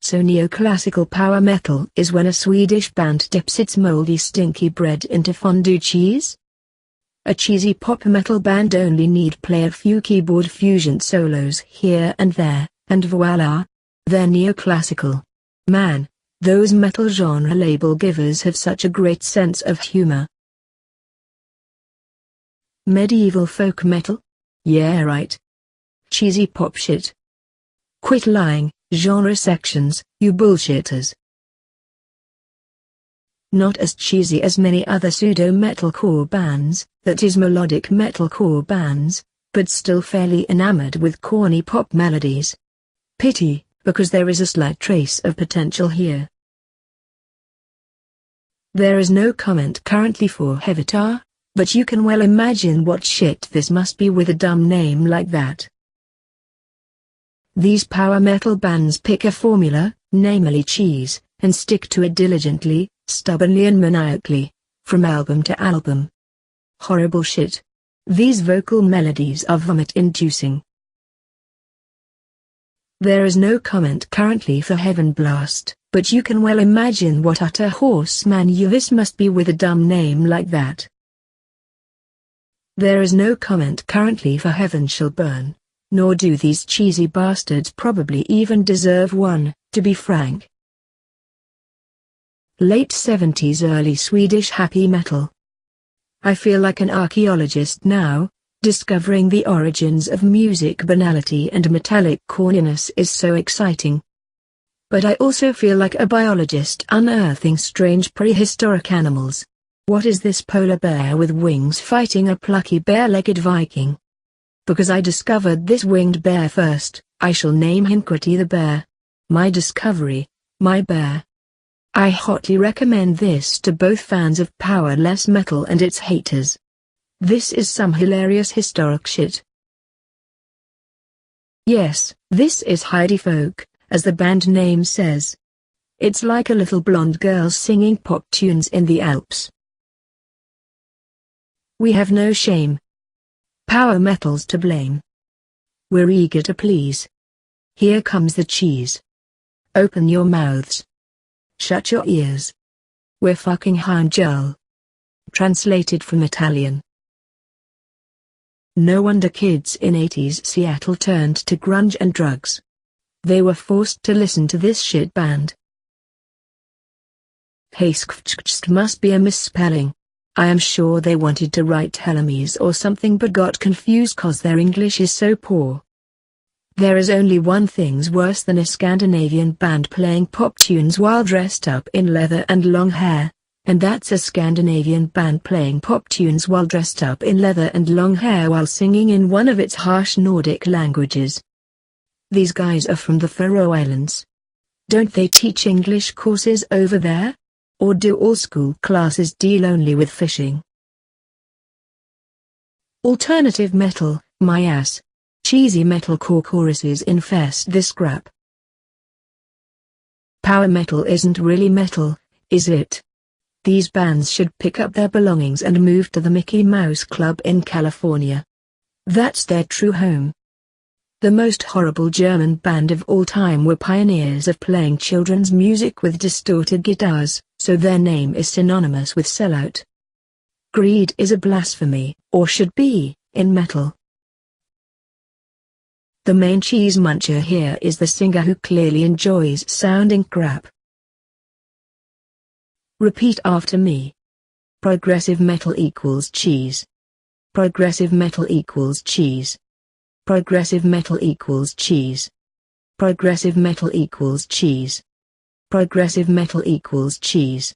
So neoclassical power metal is when a Swedish band dips its moldy stinky bread into fondue cheese? A cheesy pop metal band only need play a few keyboard fusion solos here and there, and voila! They're neoclassical. Man, those metal genre label givers have such a great sense of humor. Medieval folk metal? Yeah, right. Cheesy pop shit. Quit lying, genre sections, you bullshitters. Not as cheesy as many other pseudo-metalcore bands, that is melodic metalcore bands, but still fairly enamored with corny pop melodies. Pity, because there is a slight trace of potential here. There is no comment currently for Heavitar, but you can well imagine what shit this must be with a dumb name like that. These power metal bands pick a formula, namely cheese, and stick to it diligently, stubbornly and maniacally, from album to album. Horrible shit. These vocal melodies are vomit-inducing. There is no comment currently for Heaven Blast, but you can well imagine what utter horseman this must be with a dumb name like that. There is no comment currently for Heaven Shall Burn, nor do these cheesy bastards probably even deserve one, to be frank. Late 70s early Swedish happy metal. I feel like an archaeologist now, discovering the origins of music banality and metallic corniness is so exciting. But I also feel like a biologist unearthing strange prehistoric animals. What is this polar bear with wings fighting a plucky bare-legged Viking? Because I discovered this winged bear first, I shall name him Quitty the Bear. My discovery, my bear. I hotly recommend this to both fans of powerless metal and its haters. This is some hilarious historic shit. Yes, this is Heidi Folk, as the band name says. It's like a little blonde girl singing pop tunes in the Alps. We have no shame. Power metal's to blame. We're eager to please. Here comes the cheese. Open your mouths. Shut your ears. We're fucking Handjul. Translated from Italian. No wonder kids in 80s Seattle turned to grunge and drugs. They were forced to listen to this shit band. Heiskvtskst must be a misspelling. I am sure they wanted to write Telemes or something but got confused cause their English is so poor. There is only one thing's worse than a Scandinavian band playing pop tunes while dressed up in leather and long hair, and that's a Scandinavian band playing pop tunes while dressed up in leather and long hair while singing in one of its harsh Nordic languages. These guys are from the Faroe Islands. Don't they teach English courses over there? Or do all school classes deal only with fishing? Alternative metal, my ass. Cheesy metalcore choruses infest this crap. Power metal isn't really metal, is it? These bands should pick up their belongings and move to the Mickey Mouse Club in California. That's their true home. The most horrible German band of all time were pioneers of playing children's music with distorted guitars, so their name is synonymous with sellout. Greed is a blasphemy, or should be, in metal. The main cheese muncher here is the singer who clearly enjoys sounding crap. Repeat after me. Progressive metal equals cheese. Progressive metal equals cheese. Progressive metal equals cheese. Progressive metal equals cheese. Progressive metal equals cheese.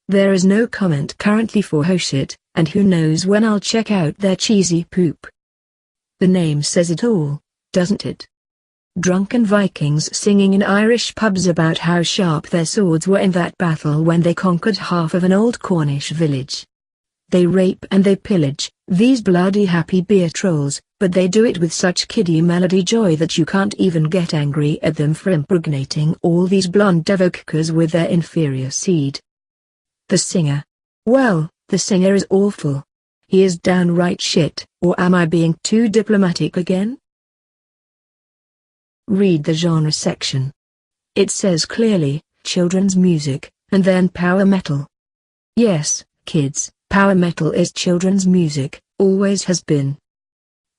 There is no comment currently for hoshit, and who knows when I'll check out their cheesy poop. The name says it all, doesn't it? Drunken Vikings singing in Irish pubs about how sharp their swords were in that battle when they conquered half of an old Cornish village. They rape and they pillage, these bloody happy beer trolls, but they do it with such kiddie melody joy that you can't even get angry at them for impregnating all these blonde devokers with their inferior seed. The singer. Well, the singer is awful. He is downright shit, or am I being too diplomatic again? Read the genre section. It says clearly, children's music, and then power metal. Yes, kids, power metal is children's music, always has been.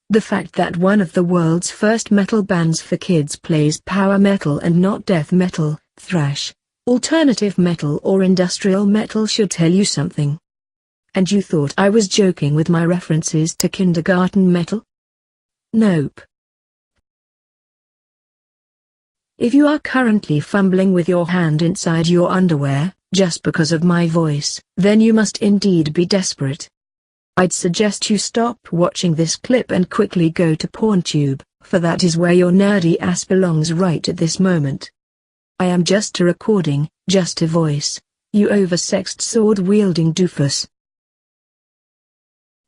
The fact that one of the world's first metal bands for kids plays power metal and not death metal, thrash, alternative metal or industrial metal should tell you something. And you thought I was joking with my references to kindergarten metal? Nope. If you are currently fumbling with your hand inside your underwear, just because of my voice, then you must indeed be desperate. I'd suggest you stop watching this clip and quickly go to PornTube, for that is where your nerdy ass belongs right at this moment. I am just a recording, just a voice, you oversexed sword-wielding doofus.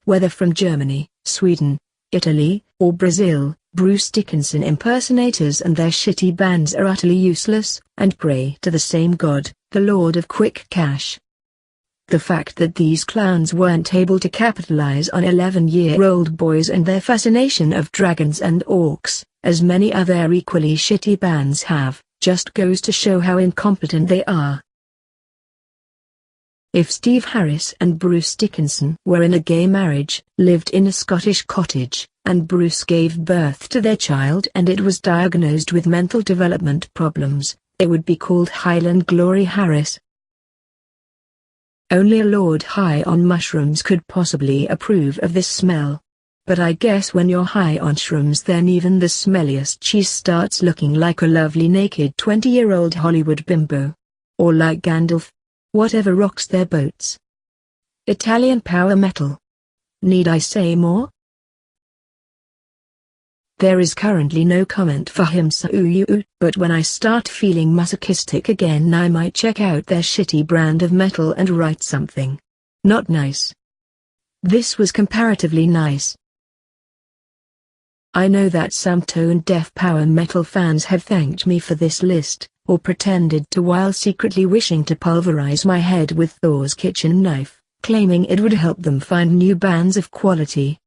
Whether from Germany, Sweden, Italy, or Brazil, Bruce Dickinson impersonators and their shitty bands are utterly useless, and pray to the same God, the Lord of Quick Cash. The fact that these clowns weren't able to capitalize on 11-year-old boys and their fascination of dragons and orcs, as many other equally shitty bands have, just goes to show how incompetent they are. If Steve Harris and Bruce Dickinson were in a gay marriage, lived in a Scottish cottage, and Bruce gave birth to their child and it was diagnosed with mental development problems, it would be called Highland Glory Harris. Only a lord high on mushrooms could possibly approve of this smell. But I guess when you're high on shrooms then even the smelliest cheese starts looking like a lovely naked 20-year-old Hollywood bimbo. Or like Gandalf. Whatever rocks their boats. Italian power metal. Need I say more? There is currently no comment for him, but when I start feeling masochistic again I might check out their shitty brand of metal and write something. Not nice. This was comparatively nice. I know that some tone-deaf power metal fans have thanked me for this list, or pretended to while secretly wishing to pulverize my head with Thor's kitchen knife, claiming it would help them find new bands of quality.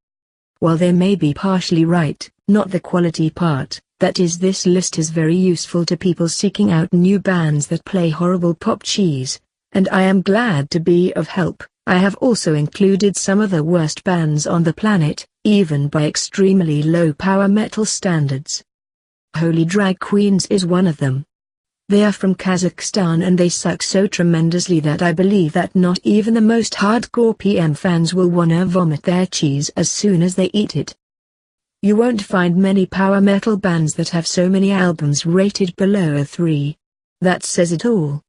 While they may be partially right, not the quality part, that is, this list is very useful to people seeking out new bands that play horrible pop cheese, and I am glad to be of help. I have also included some of the worst bands on the planet, even by extremely low power metal standards. Holy Drag Queens is one of them. They are from Kazakhstan and they suck so tremendously that I believe that not even the most hardcore PM fans will wanna vomit their cheese as soon as they eat it. You won't find many power metal bands that have so many albums rated below a 3. That says it all.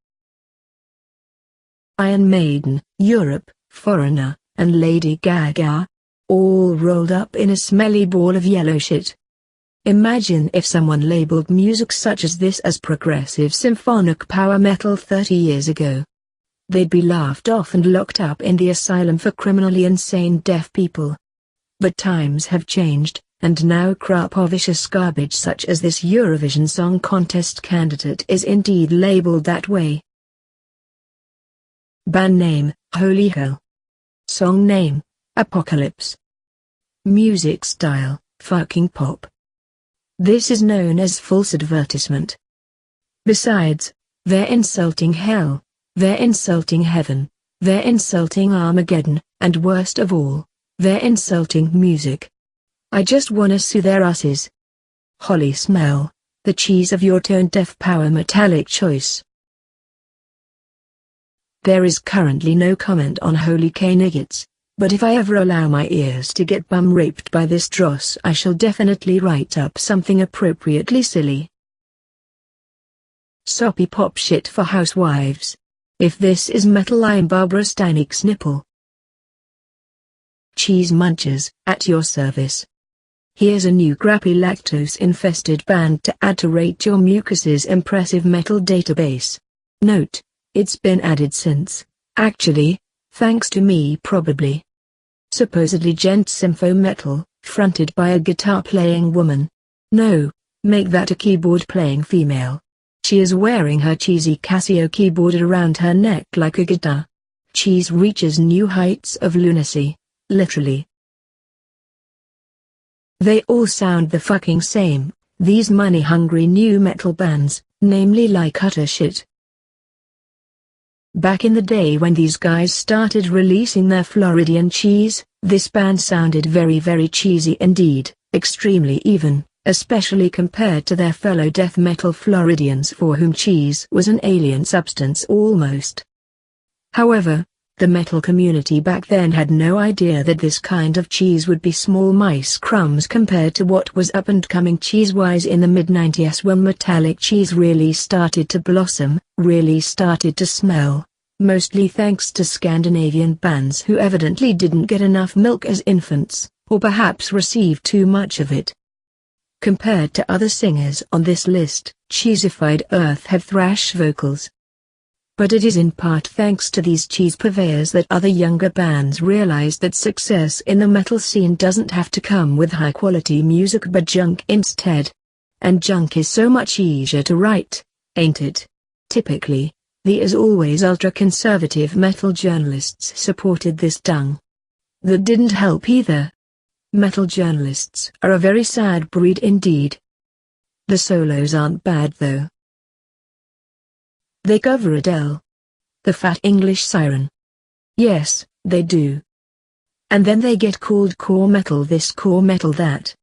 Iron Maiden, Europe, Foreigner, and Lady Gaga. All rolled up in a smelly ball of yellow shit. Imagine if someone labeled music such as this as progressive symphonic power metal 30 years ago. They'd be laughed off and locked up in the asylum for criminally insane deaf people. But times have changed, and now crap-vicious garbage such as this Eurovision Song Contest candidate is indeed labeled that way. Band name, Holy Hell. Song name, Apocalypse. Music style, fucking pop. This is known as false advertisement. Besides, they're insulting hell, they're insulting heaven, they're insulting Armageddon, and worst of all, they're insulting music. I just wanna sue their asses. Holly smell, the cheese of your tone-deaf power metallic choice. There is currently no comment on Holy K-Nuggets, but if I ever allow my ears to get bum-raped by this dross I shall definitely write up something appropriately silly. Soppy pop shit for housewives. If this is metal I'm Barbara Steinig's nipple. Cheese munchers, at your service. Here's a new crappy lactose-infested band to add to Rate Your Mucus's impressive metal database. Note, it's been added since, actually, thanks to me probably. Supposedly gent sympho metal, fronted by a guitar-playing woman. No, make that a keyboard-playing female. She is wearing her cheesy Casio keyboard around her neck like a guitar. Cheese reaches new heights of lunacy, literally. They all sound the fucking same, these money-hungry new metal bands, namely like utter shit. Back in the day when these guys started releasing their Floridian cheese, this band sounded very cheesy indeed, extremely even, especially compared to their fellow death metal Floridians for whom cheese was an alien substance almost. However, the metal community back then had no idea that this kind of cheese would be small mice crumbs compared to what was up-and-coming cheese-wise in the mid-90s when metallic cheese really started to blossom, really started to smell, mostly thanks to Scandinavian bands who evidently didn't get enough milk as infants, or perhaps received too much of it. Compared to other singers on this list, Cheesified Earth have thrash vocals. But it is in part thanks to these cheese purveyors that other younger bands realized that success in the metal scene doesn't have to come with high-quality music but junk instead. And junk is so much easier to write, ain't it? Typically, the as always ultra-conservative metal journalists supported this dung. That didn't help either. Metal journalists are a very sad breed indeed. The solos aren't bad though. They cover Adele. The Fat English Siren. Yes, they do. And then they get called core metal this, core metal that.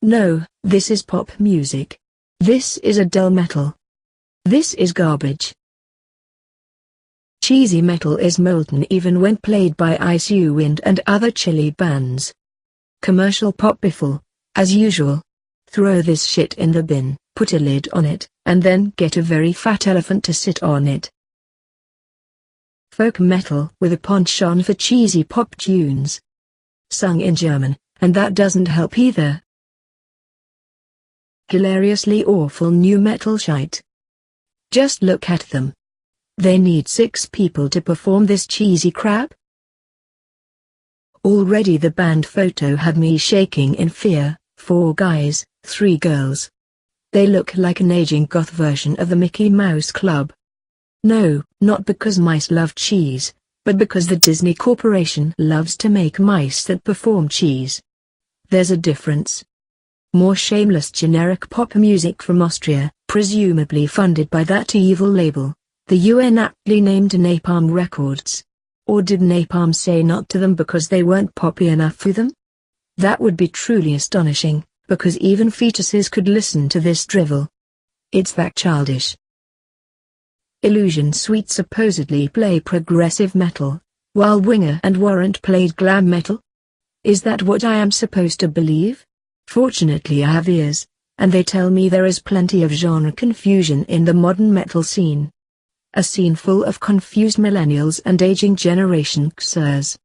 No, this is pop music. This is Adele metal. This is garbage. Cheesy metal is molten even when played by ICU Wind and other chilly bands. Commercial pop biffle, as usual. Throw this shit in the bin, put a lid on it, and then get a very fat elephant to sit on it. Folk metal with a penchant for cheesy pop tunes. Sung in German, and that doesn't help either. Hilariously awful new metal shite. Just look at them. They need 6 people to perform this cheesy crap? Already the band photo had me shaking in fear. 4 guys, 3 girls. They look like an aging goth version of the Mickey Mouse Club. No, not because mice love cheese, but because the Disney Corporation loves to make mice that perform cheese. There's a difference. More shameless generic pop music from Austria, presumably funded by that evil label, the UN aptly named Napalm Records. Or did Napalm say not to them because they weren't poppy enough for them? That would be truly astonishing, because even fetuses could listen to this drivel. It's that childish. Illusion Sweet supposedly play progressive metal, while Winger and Warrant played glam metal? Is that what I am supposed to believe? Fortunately I have ears, and they tell me there is plenty of genre confusion in the modern metal scene. A scene full of confused millennials and aging generation Xers.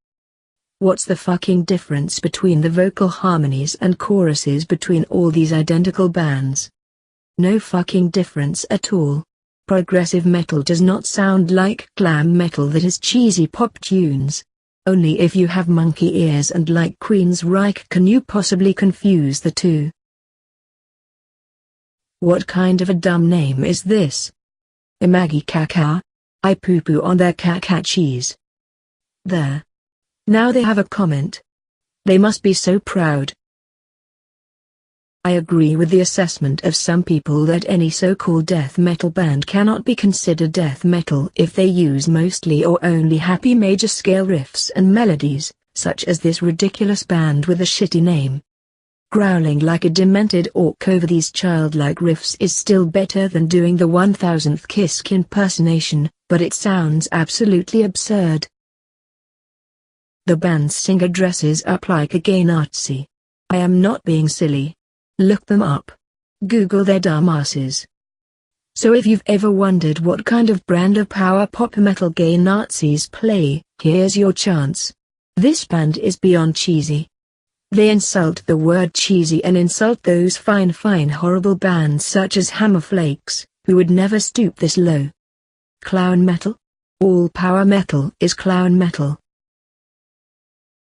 What's the fucking difference between the vocal harmonies and choruses between all these identical bands? No fucking difference at all. Progressive metal does not sound like glam metal that is cheesy pop tunes. Only if you have monkey ears and like Queensryche can you possibly confuse the two. What kind of a dumb name is this? Imagi Kaka? I poo-poo on their caca cheese. There. Now they have a comment. They must be so proud. I agree with the assessment of some people that any so-called death metal band cannot be considered death metal if they use mostly or only happy major scale riffs and melodies, such as this ridiculous band with a shitty name. Growling like a demented orc over these childlike riffs is still better than doing the 1000th Kiss impersonation, but it sounds absolutely absurd. The band's singer dresses up like a gay Nazi. I am not being silly. Look them up. Google their dumb asses. So if you've ever wondered what kind of brand of power pop metal gay Nazis play, here's your chance. This band is beyond cheesy. They insult the word cheesy and insult those fine horrible bands such as Hammerflakes, who would never stoop this low. Clown metal? All power metal is clown metal.